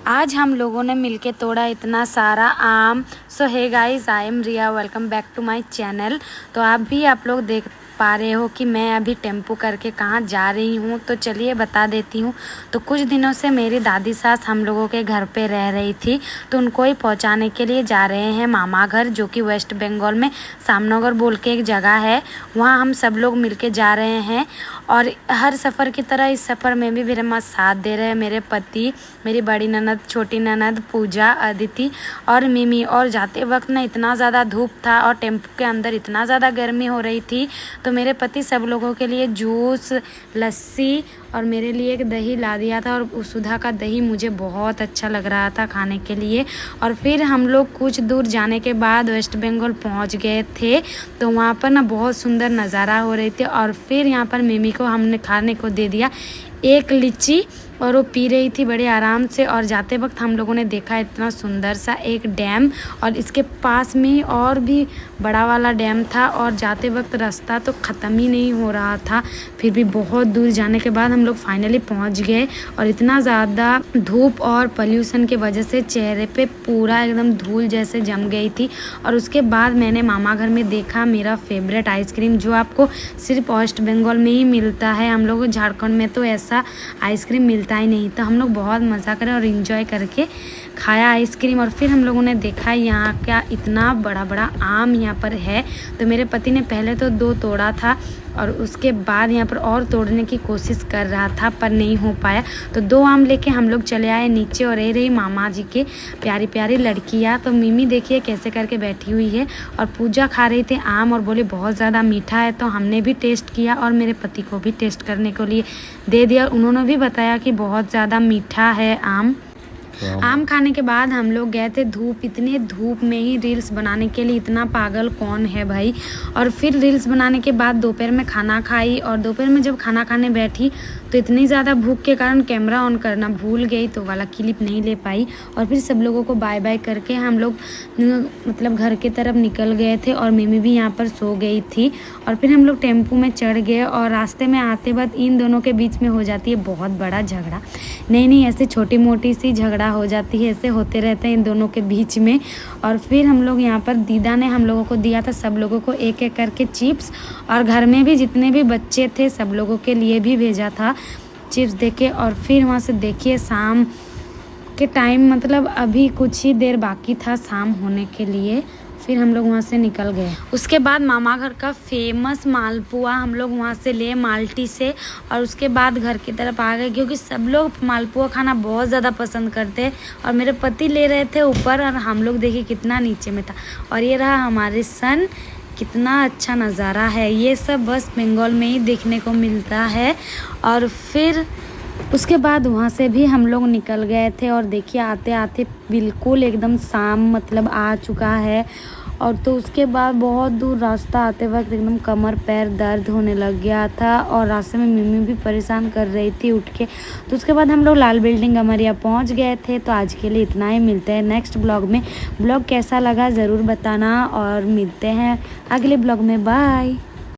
आज हम लोगों ने मिलके तोड़ा इतना सारा आम। So hey guys, I am Riya, welcome back to my channel. तो आप लोग देख पा रहे हो कि मैं अभी टेम्पो करके कहाँ जा रही हूँ। तो चलिए बता देती हूँ। तो कुछ दिनों से मेरी दादी सास हम लोगों के घर पे रह रही थी, तो उनको ही पहुँचाने के लिए जा रहे हैं मामा घर, जो कि वेस्ट बंगाल में सामनगर बोल के एक जगह है। वहाँ हम सब लोग मिलके जा रहे हैं और हर सफ़र की तरह इस सफ़र में भी मेरे माँ साथ दे रहे हैं। मेरे पति, मेरी बड़ी ननद, छोटी ननद, पूजा, अदिति और मिमी। और जाते वक्त ना इतना ज़्यादा धूप था और टेम्पो के अंदर इतना ज़्यादा गर्मी हो रही थी, तो मेरे पति सब लोगों के लिए जूस, लस्सी और मेरे लिए एक दही ला दिया था। और सुधा का दही मुझे बहुत अच्छा लग रहा था खाने के लिए। और फिर हम लोग कुछ दूर जाने के बाद वेस्ट बंगाल पहुंच गए थे। तो वहाँ पर ना बहुत सुंदर नज़ारा हो रही थी। और फिर यहाँ पर मिमी को हमने खाने को दे दिया एक लीची, और वो पी रही थी बड़े आराम से। और जाते वक्त हम लोगों ने देखा इतना सुंदर सा एक डैम, और इसके पास में और भी बड़ा वाला डैम था। और जाते वक्त रास्ता तो ख़त्म ही नहीं हो रहा था। फिर भी बहुत दूर जाने के बाद हम लोग फाइनली पहुंच गए। और इतना ज़्यादा धूप और पोल्यूशन की वजह से चेहरे पे पूरा एकदम धूल जैसे जम गई थी। और उसके बाद मैंने मामा घर में देखा मेरा फेवरेट आइसक्रीम, जो आपको सिर्फ वेस्ट बंगाल में ही मिलता है। हम लोग झारखंड में तो ऐसा आइसक्रीम मिलता ही नहीं। तो हम लोग बहुत मज़ा करें और इन्जॉय करके खाया आइसक्रीम। और फिर हम लोगों ने देखा यहाँ क्या इतना बड़ा बड़ा आम यहाँ पर है। तो मेरे पति ने पहले तो 2 तोड़ा था और उसके बाद यहाँ पर और तोड़ने की कोशिश कर रहा था, पर नहीं हो पाया। तो 2 आम लेके हम लोग चले आए नीचे। और रही मामा जी के प्यारी प्यारी लड़कियाँ। तो मिमी देखिए कैसे करके बैठी हुई है, और पूजा खा रही थी आम और बोले बहुत ज़्यादा मीठा है। तो हमने भी टेस्ट किया और मेरे पति को भी टेस्ट करने के लिए दे दिया। उन्होंने भी बताया कि बहुत ज़्यादा मीठा है आम। आम खाने के बाद हम लोग गए थे धूप, इतने धूप में ही रील्स बनाने के लिए। इतना पागल कौन है भाई। और फिर रील्स बनाने के बाद दोपहर में खाना खाई। और दोपहर में जब खाना खाने बैठी तो इतनी ज़्यादा भूख के कारण कैमरा ऑन करना भूल गई, तो वाला क्लिप नहीं ले पाई। और फिर सब लोगों को बाय बाय करके हम लोग मतलब घर की तरफ निकल गए थे। और मिमी भी यहाँ पर सो गई थी। और फिर हम लोग टेम्पो में चढ़ गए। और रास्ते में आते वक्त इन दोनों के बीच में हो जाती है बहुत बड़ा झगड़ा। नहीं, ऐसे छोटी मोटी सी झगड़ा हो जाती है, ऐसे होते रहते हैं इन दोनों के बीच में। और फिर हम लोग यहाँ पर दीदा ने हम लोगों को दिया था सब लोगों को एक एक करके चिप्स। और घर में भी जितने भी बच्चे थे सब लोगों के लिए भी भेजा था चिप्स देके। और फिर वहाँ से देखिए शाम के टाइम, मतलब अभी कुछ ही देर बाकी था शाम होने के लिए, फिर हम लोग वहाँ से निकल गए। उसके बाद मामा घर का फेमस मालपुआ हम लोग वहाँ से ले माल्टी से। और उसके बाद घर की तरफ आ गए, क्योंकि सब लोग मालपुआ खाना बहुत ज़्यादा पसंद करते हैं। और मेरे पति ले रहे थे ऊपर और हम लोग देखिए कितना नीचे में था। और ये रहा हमारे सन, कितना अच्छा नज़ारा है। ये सब बस बंगाल में ही देखने को मिलता है। और फिर उसके बाद वहाँ से भी हम लोग निकल गए थे। और देखिए आते आते बिल्कुल एकदम शाम मतलब आ चुका है। और तो उसके बाद बहुत दूर रास्ता आते वक्त एकदम कमर पैर दर्द होने लग गया था। और रास्ते में मिमी भी परेशान कर रही थी उठ के। तो उसके बाद हम लोग लाल बिल्डिंग अमरिया पहुंच गए थे। तो आज के लिए इतना ही, मिलते हैं नेक्स्ट ब्लॉग में। ब्लॉग कैसा लगा ज़रूर बताना और मिलते हैं अगले ब्लॉग में। बाय।